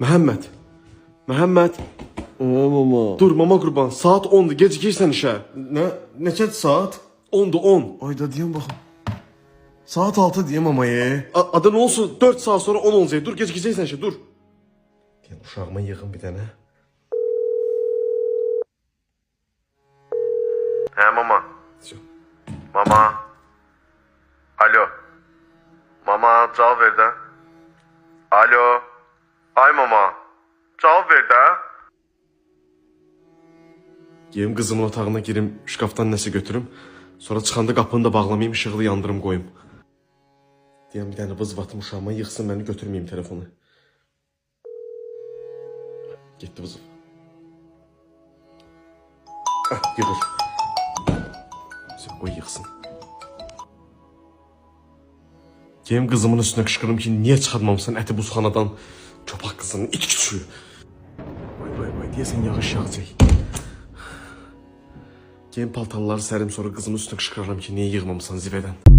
Məhəmməd. Məhəmməd. Mama. Dur mama qurban. Saat 10'dur. Gecikirsən işə. Neçədir saat? 10'dur 10. Ayda deyəm baxım. Saat 6 deyəm mamaya. Adı nə olsun? 4 saat sonra 10 olacaq. Dur gecikirsən işə dur. Deyəm uşağıma yığın bir dənə. Hə mama. Mama. Alo. Mama cevap ver də. Alo. Ay mama. Cevap ver də. Geyim kızımın otağına girim, şkaftan nəsə götürüm. Sonra çıxanda qapını da bağlamayım, işıqlı yandırım qoyum. Deyəm bir dənə vız vatım uşağıma yıxsın, məni götürməyim telefonu. Getdi vızı. Yığır. Qoy yıxsın. Geyim kızımın üstüne qışqırım ki, niye çıxartmamısan əti buzxanadan? Köpək qızının it küçüğü. Vay, deyəsən yağış yağacaq. Geyim paltarları sərim, sonra kızımın üstüne qışqırırım ki, niye yığmamısan zivədən?